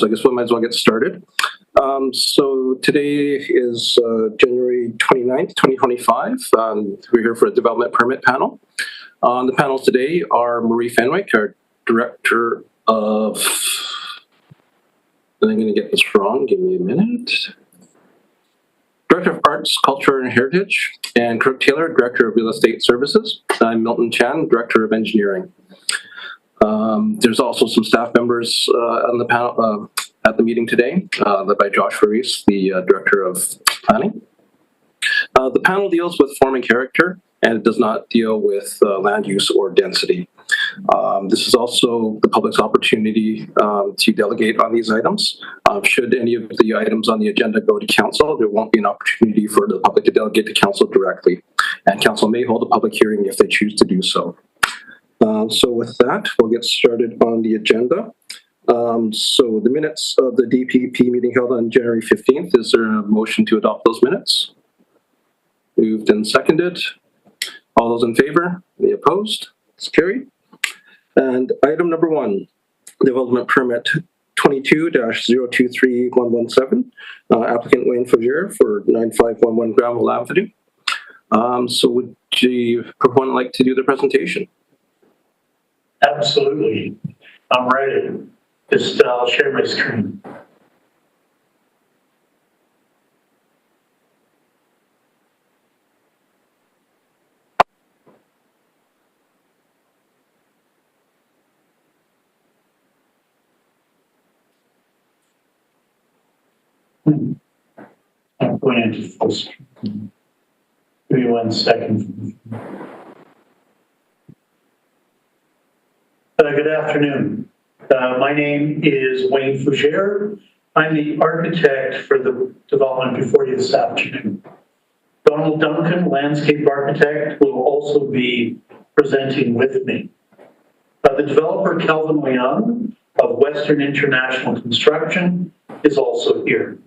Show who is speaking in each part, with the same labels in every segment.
Speaker 1: So I guess we might as well get started. So today is January 29th, 2025. We're here for a development permit panel. On the panel today are Marie Fenwick, our Director of, I'm going to get this wrong, give me a minute. Director of Arts, Culture and Heritage, and Kirk Taylor, Director of Real Estate Services. I'm Milton Chan, Director of Engineering. There's also some staff members on the panel at the meeting today, led by Josh Faris, the Director of Planning. The panel deals with form and character, and it does not deal with land use or density. This is also the public's opportunity to delegate on these items. Should any of the items on the agenda go to council, there won't be an opportunity for the public to delegate to council directly, and council may hold a public hearing if they choose to do so. So with that, we'll get started on the agenda. So the minutes of the DPP meeting held on January 15th, is there a motion to adopt those minutes? Moved and seconded. All those in favor? Any opposed? It's carried. And item number 1, development permit 22-023117, applicant Wayne Fougere for 9511 Granville Avenue. So would the proponent like to do the presentation?
Speaker 2: Absolutely. I'm ready. Just I'll share my screen. I'm going into full screen. Give me 1 second. Good afternoon. My name is Wayne Fougere. I'm the architect for the development before you this afternoon. Donald Duncan, landscape architect, will also be presenting with me. The developer, Kelvin Leung of Western International Construction, is also here.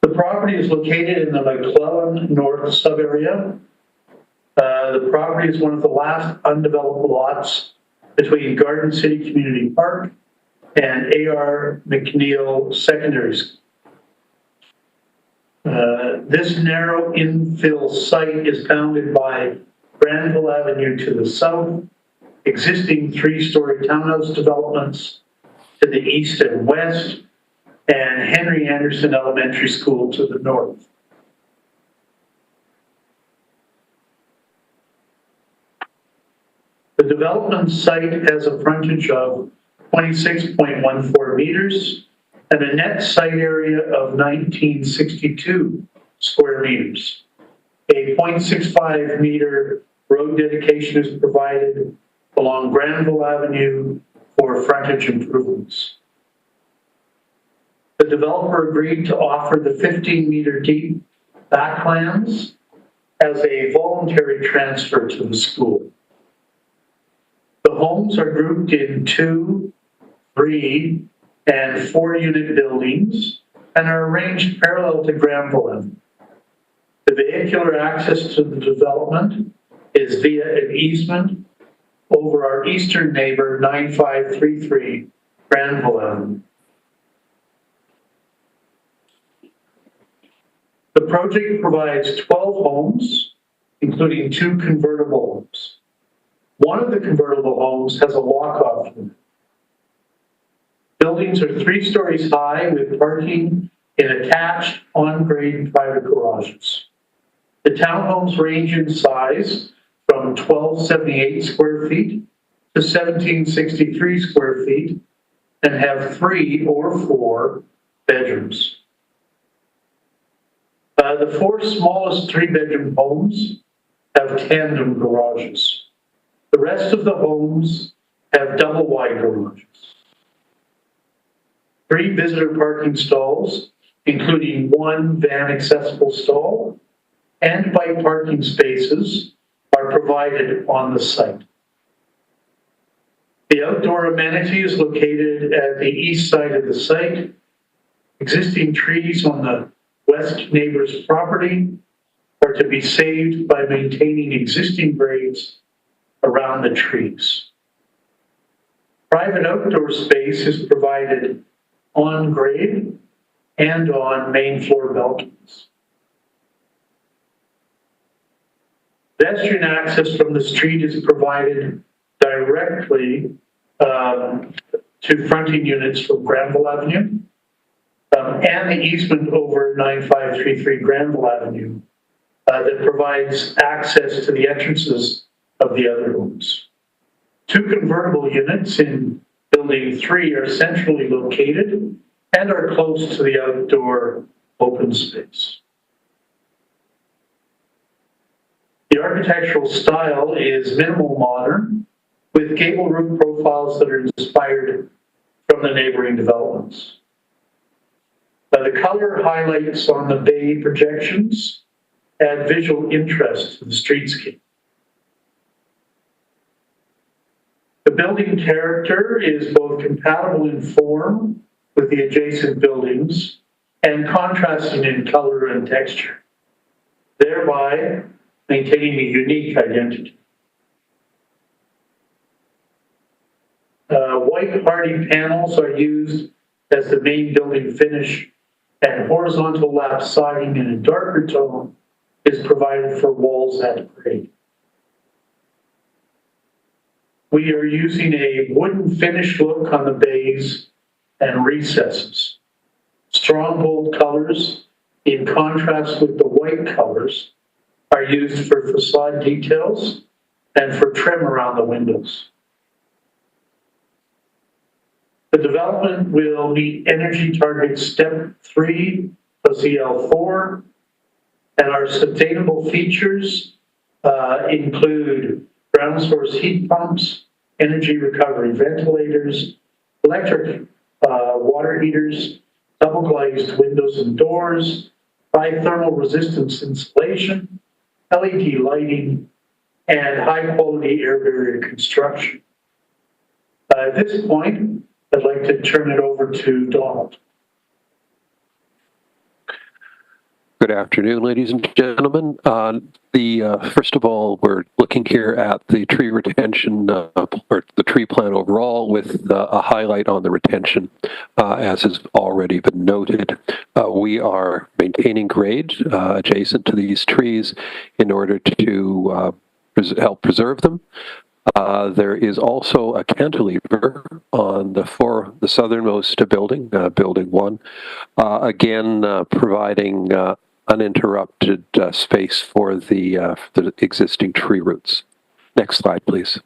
Speaker 2: The property is located in the McClellan North sub-area. The property is one of the last undeveloped lots between Garden City Community Park and A.R. McNeil Secondary School. This narrow infill site is bounded by Granville Avenue to the south, existing 3-story townhouse developments to the east and west, and Henry Anderson Elementary School to the north. The development site has a frontage of 26.14 meters and a net site area of 1962 square meters. A 0.65 meter road dedication is provided along Granville Avenue for frontage improvements. The developer agreed to offer the 15-meter deep backlands as a voluntary transfer to the school. The homes are grouped in 2, 3, and 4-unit buildings and are arranged parallel to Granville Avenue. The vehicular access to the development is via an easement over our eastern neighbor, 9533 Granville Avenue. The project provides 12 homes, including 2 convertible homes. One of the convertible homes has a walk-off unit. Buildings are 3 stories high with parking in attached on-grade private garages. The townhomes range in size from 1,278 square feet to 1,763 square feet and have 3 or 4 bedrooms. The 4 smallest 3-bedroom homes have tandem garages. The rest of the homes have double-wide garages. 3 visitor parking stalls, including 1 van-accessible stall, and bike parking spaces are provided on the site. The outdoor amenity is located at the east side of the site. Existing trees on the west neighbor's property are to be saved by maintaining existing grades around the trees. Private outdoor space is provided on grade and on main floor balconies. Pedestrian access from the street is provided directly to fronting units from Granville Avenue and the easement over 9533 Granville Avenue that provides access to the entrances of the other homes. 2 convertible units in Building 3 are centrally located and are close to the outdoor open space. The architectural style is minimal modern, with gable roof profiles that are inspired from the neighboring developments. The color highlights on the bay projections add visual interest to the streetscape. The building character is both compatible in form with the adjacent buildings and contrasting in color and texture, thereby maintaining a unique identity. White hardy panels are used as the main building finish, and horizontal lap siding in a darker tone is provided for walls at grade. We are using a wooden finish look on the bays and recesses. Strong bold colors, in contrast with the white colors, are used for facade details and for trim around the windows. The development will meet energy target step 3 of ZL4, and our sustainable features include ground source heat pumps, energy recovery ventilators, electric water heaters, double glazed windows and doors, high thermal resistance insulation, LED lighting, and high quality air barrier construction. At this point, I'd like to turn it over to Donald.
Speaker 3: Good afternoon, ladies and gentlemen. First of all, we're looking here at the tree retention, or the tree plan overall, with a highlight on the retention, as has already been noted. We are maintaining grade adjacent to these trees in order to help preserve them. There is also a cantilever on the southernmost building, Building 1, again providing uninterrupted space for the existing tree roots. Next slide, please.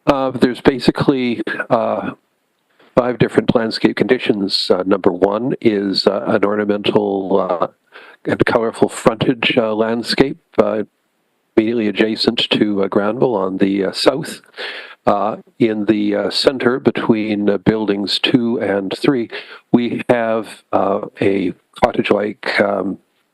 Speaker 3: There's basically 5 different landscape conditions. Number 1 is an ornamental and colorful frontage landscape immediately adjacent to Granville on the south. In the center between buildings 2 and 3, we have a cottage-like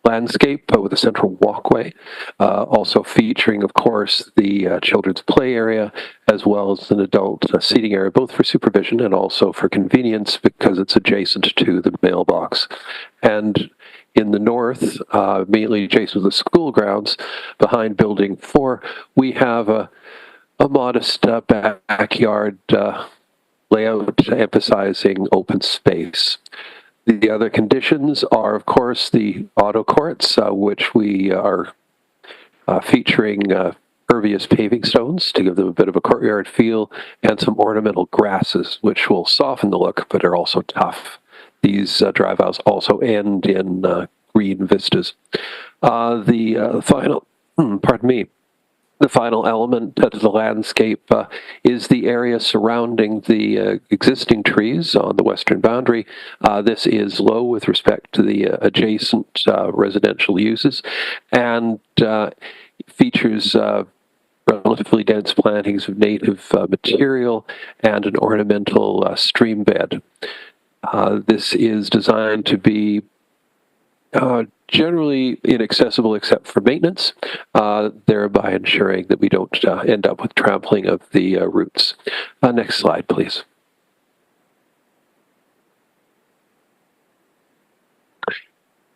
Speaker 3: landscape with a central walkway, also featuring, of course, the children's play area, as well as an adult seating area, both for supervision and also for convenience because it's adjacent to the mailbox. And in the north, immediately adjacent to the school grounds, behind Building 4, we have a modest backyard layout emphasizing open space. The other conditions are, of course, the auto courts, which we are featuring pervious paving stones to give them a bit of a courtyard feel, and some ornamental grasses, which will soften the look, but are also tough. These drive outs also end in green vistas. The final element to the landscape is the area surrounding the existing trees on the western boundary. This is low with respect to the adjacent residential uses, and features relatively dense plantings of native material and an ornamental stream bed. This is designed to be generally inaccessible except for maintenance, thereby ensuring that we don't end up with trampling of the roots. Next slide, please.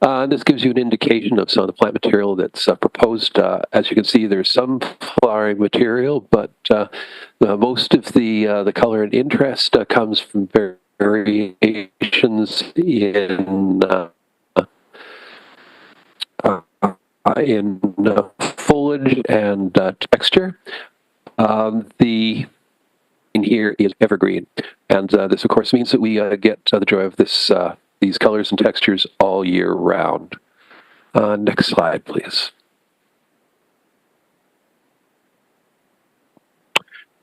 Speaker 3: This gives you an indication of some of the plant material that's proposed. As you can see, there's some flowering material, but most of the color and interest comes from variations in foliage and texture. The in here is evergreen, and this, of course, means that we get the joy of these colors and textures all year round. Next slide, please.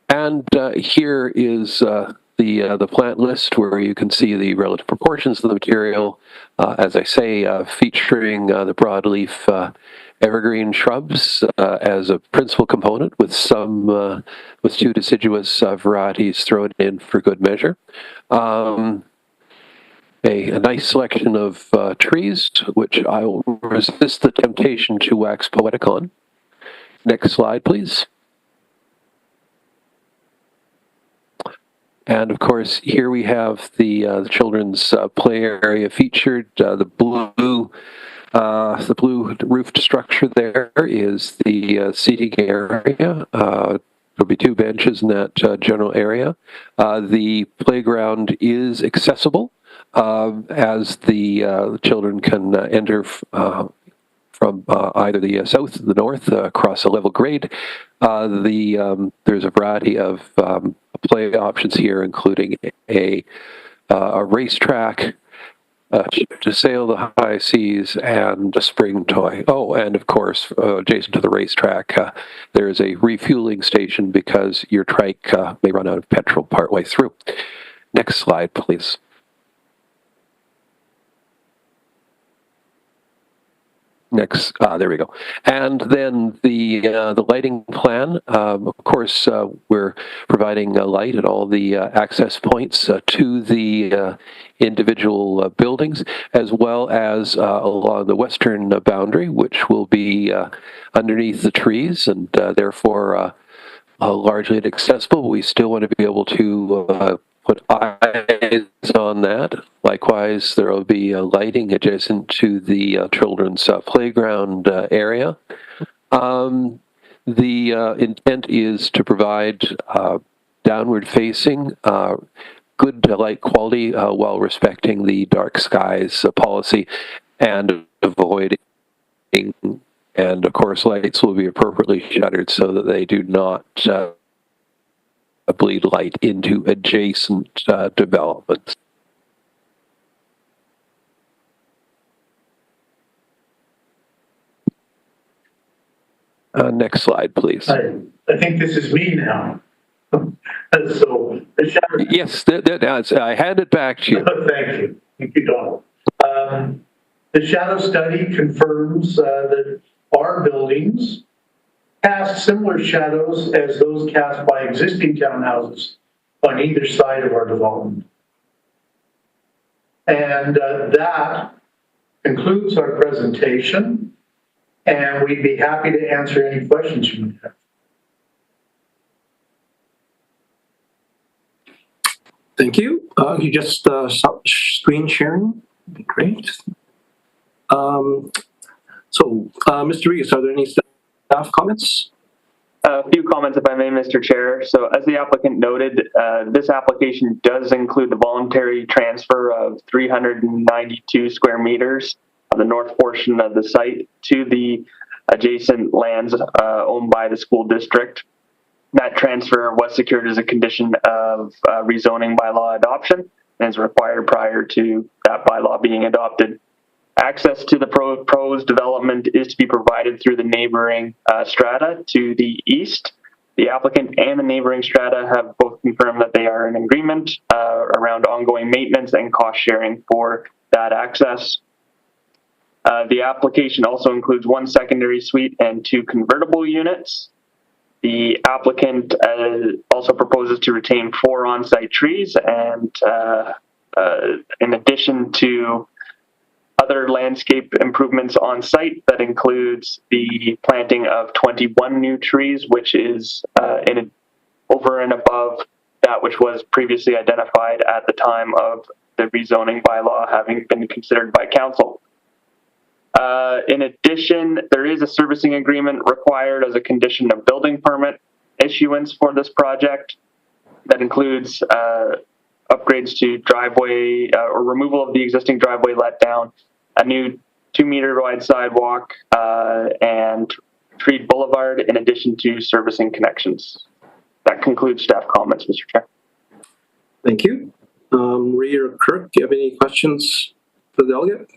Speaker 3: And here is the plant list where you can see the relative proportions of the material. As I say, featuring the broadleaf evergreen shrubs as a principal component, with two deciduous varieties thrown in for good measure. A nice selection of trees, which I will resist the temptation to wax poetic on. Next slide, please. And of course, here we have the children's play area featured. The blue roofed structure there is the seating area. There'll be 2 benches in that general area. The playground is accessible, as the children can enter from either the south or the north across a level grade. There's a variety of play options here, including a racetrack, to sail the high seas, and a spring toy. Oh, and of course, adjacent to the racetrack, there is a refueling station because your trike may run out of petrol partway through. Next slide, please. Next, there we go. And then the lighting plan. Of course, we're providing light at all the access points to the individual buildings, as well as along the western boundary, which will be underneath the trees and therefore largely inaccessible. We still want to be able to put eyes on that. Likewise, there will be lighting adjacent to the children's playground area. The intent is to provide downward facing, good light quality while respecting the dark skies policy and avoiding, and of course, lights will be appropriately shuttered so that they do not bleed light into adjacent developments. Next slide, please.
Speaker 2: I think this is me now. So the shadow.
Speaker 3: Yes, I hand it back to you.
Speaker 2: Thank you. Thank you, Donald. The shadow study confirms that our buildings cast similar shadows as those cast by existing townhouses on either side of our development. And that concludes our presentation, and we'd be happy to answer any questions you may have.
Speaker 1: Thank you. You just stop screen sharing. That'd be great. Mr. Rees, are there any staff comments?
Speaker 4: A few comments, if I may, Mr. Chair. So as the applicant noted, this application does include the voluntary transfer of 392 square meters of the north portion of the site to the adjacent lands owned by the school district. That transfer was secured as a condition of rezoning bylaw adoption and is required prior to that bylaw being adopted. Access to the proposed development is to be provided through the neighboring strata to the east. The applicant and the neighboring strata have both confirmed that they are in agreement around ongoing maintenance and cost sharing for that access. The application also includes 1 secondary suite and 2 convertible units. The applicant also proposes to retain 4 on-site trees, and in addition to other landscape improvements on site, that includes the planting of 21 new trees, which is over and above that which was previously identified at the time of the rezoning bylaw having been considered by council. In addition, there is a servicing agreement required as a condition of building permit issuance for this project. That includes upgrades to driveway or removal of the existing driveway let down, a new 2-meter wide sidewalk, and treed boulevard, in addition to servicing connections. That concludes staff comments, Mr. Chair.
Speaker 1: Thank you. Marie or Kirk, do you have any questions for the delegate?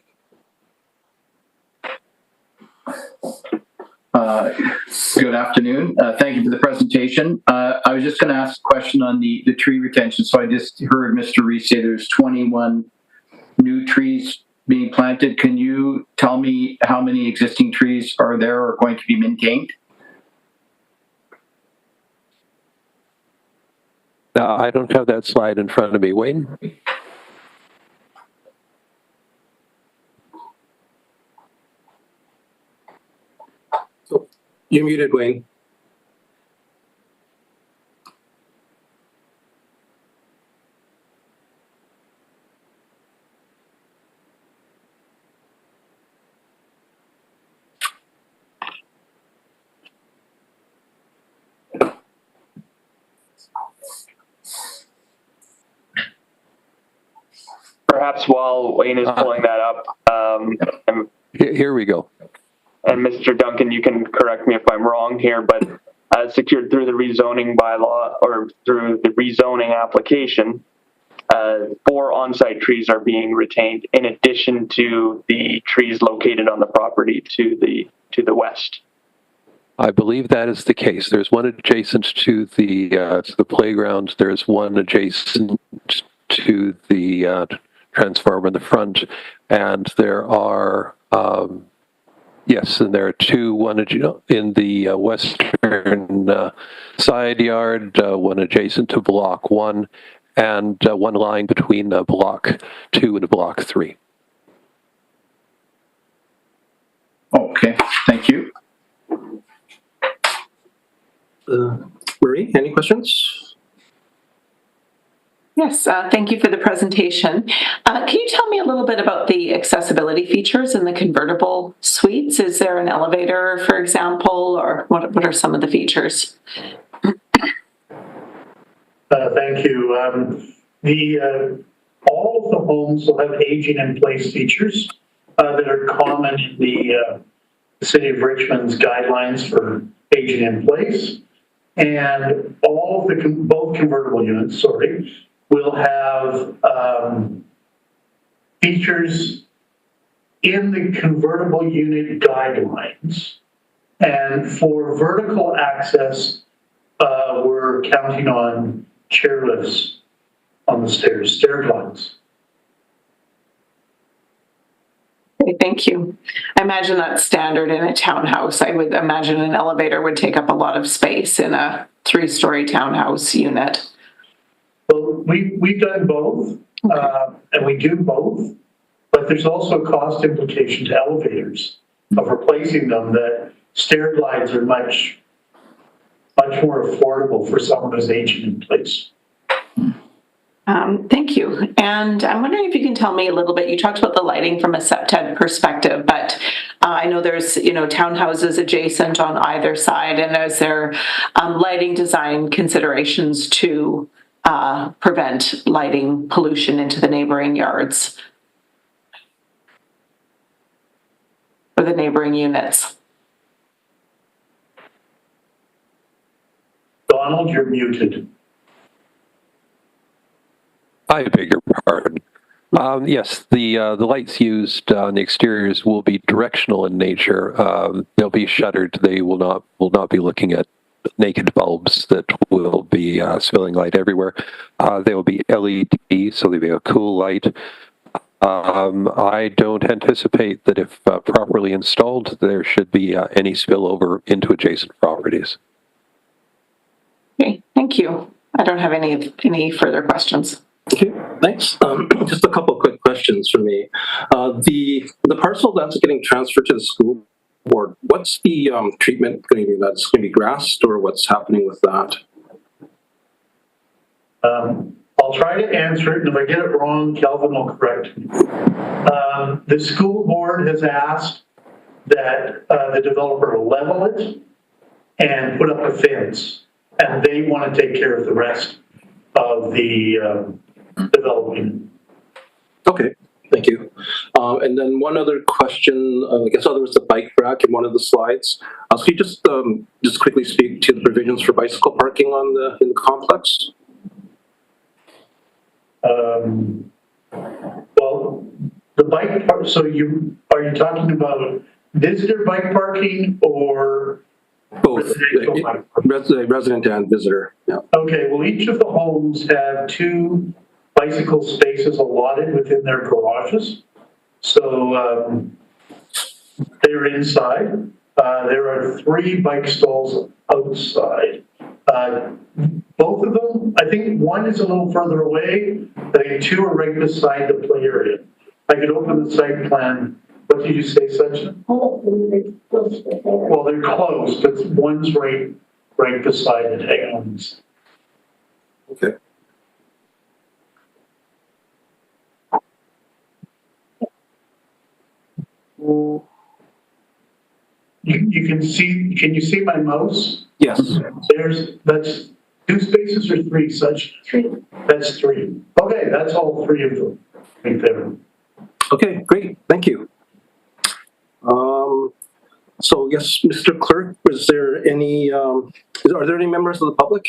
Speaker 5: Good afternoon. Thank you for the presentation. I was just going to ask a question on the tree retention. So I just heard Mr. Reese say there's 21 new trees being planted. Can you tell me how many existing trees are there or going to be maintained?
Speaker 3: I don't have that slide in front of me. Wayne?
Speaker 1: You're muted, Wayne.
Speaker 4: Perhaps while Wayne is pulling that up,
Speaker 3: Here we go.
Speaker 4: and Mr. Duncan, you can correct me if I'm wrong here, but secured through the rezoning bylaw or through the rezoning application, 4 on-site trees are being retained in addition to the trees located on the property to the west.
Speaker 3: I believe that is the case. There's one adjacent to the playground. There's one adjacent to the transformer in the front, and there are yes, and there are 2. One in the western side yard, one adjacent to Block 1, and one lying between Block 2 and Block 3.
Speaker 5: Okay, thank you.
Speaker 1: Marie, any questions?
Speaker 6: Yes, thank you for the presentation. Can you tell me a little bit about the accessibility features in the convertible suites? Is there an elevator, for example, or what are some of the features?
Speaker 2: Thank you. All of the homes will have aging in place features that are common in the City of Richmond's guidelines for aging in place. And all of both convertible units, will have features in the convertible unit guidelines. And for vertical access, we're counting on chair lifts on the stairs, stair climbs.
Speaker 6: Okay, thank you. I imagine that's standard in a townhouse. I would imagine an elevator would take up a lot of space in a 3-story townhouse unit.
Speaker 2: Well, we've done both, and we do both, but there's also a cost implication to elevators of replacing them, that stair glides are much more affordable for someone who's aging in place.
Speaker 6: Thank you. And I'm wondering if you can tell me a little bit, you talked about the lighting from a SEPTED perspective, but I know there's, townhouses adjacent on either side, and is there lighting design considerations to prevent lighting pollution into the neighboring yards or the neighboring units?
Speaker 2: Donald, you're muted.
Speaker 3: I beg your pardon. Yes, the lights used on the exteriors will be directional in nature. They'll be shuttered. They will not be looking at naked bulbs that will be spilling light everywhere. They will be LED, so they'll be a cool light. I don't anticipate that if properly installed, there should be any spillover into adjacent properties.
Speaker 6: Okay, thank you. I don't have any further questions.
Speaker 1: Okay, thanks. Just a couple of quick questions for me. The parcel that's getting transferred to the school board, what's the treatment going to be? That's going to be grassed, or what's happening with that?
Speaker 2: I'll try to answer it, and if I get it wrong, Kelvin will correct me. The school board has asked that the developer level it and put up a fence, and they want to take care of the rest of the development.
Speaker 1: Okay, thank you. And then one other question, I guess there was the bike rack in one of the slides. So can you just quickly speak to the provisions for bicycle parking in the complex?
Speaker 2: Well, the bike park, so are you talking about visitor bike parking or
Speaker 1: Both,
Speaker 2: residential bike parking?
Speaker 1: resident and visitor, yeah.
Speaker 2: Okay, well, each of the homes have 2 bicycle spaces allotted within their garages. So they're inside. There are 3 bike stalls outside. Both of them, I think one is a little further away. I think 2 are right beside the play area. I could open the site plan. What did you say, Sachin? Well, they're close, but one's right beside the tailings.
Speaker 1: Okay.
Speaker 2: You can you see my mouse?
Speaker 1: Yes.
Speaker 2: That's 2 spaces or 3, such? 3. That's 3. Okay, that's all 3 of them right there.
Speaker 1: Okay, great, thank you. So yes, Mr. Clerk, are there any members of the public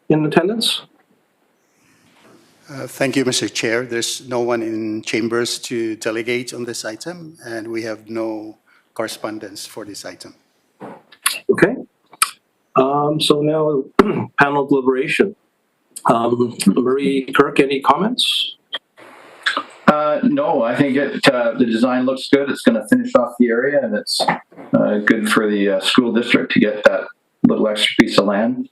Speaker 1: in attendance?
Speaker 7: Thank you, Mr. Chair. There's no one in chambers to delegate on this item, and we have no correspondence for this item.
Speaker 1: Okay. So now panel deliberation. Marie Kirk, any comments?
Speaker 5: No, I think the design looks good. It's going to finish off the area, and it's good for the school district to get that little extra piece of land.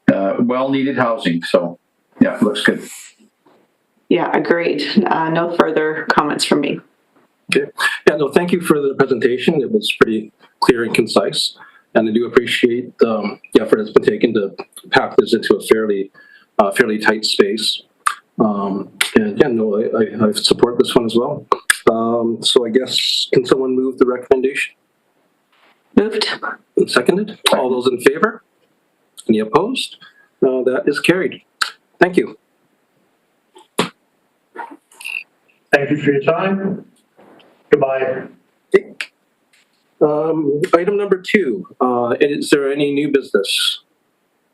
Speaker 5: Well-needed housing, so yeah, it looks good.
Speaker 6: Yeah, agreed. No further comments from me.
Speaker 1: Okay. Yeah, no, thank you for the presentation. It was pretty clear and concise. And I do appreciate the effort that's been taken to pack this into a fairly tight space. And yeah, no, I support this one as well. So I guess, can someone move the recommendation?
Speaker 6: Moved.
Speaker 1: And seconded? All those in favor? Any opposed? That is carried. Thank you.
Speaker 2: Thank you for your time. Goodbye.
Speaker 1: Okay. Item number 2, is there any new business?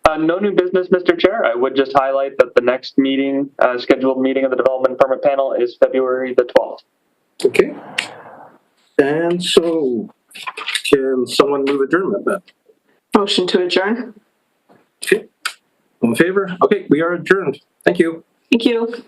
Speaker 4: No new business, Mr. Chair. I would just highlight that the next meeting, scheduled meeting of the Development Permit Panel is February the 12th.
Speaker 1: Okay. And so, can someone move adjournment then?
Speaker 6: Motion to adjourn.
Speaker 1: Okay. All in favor? Okay, we are adjourned. Thank you.
Speaker 6: Thank you.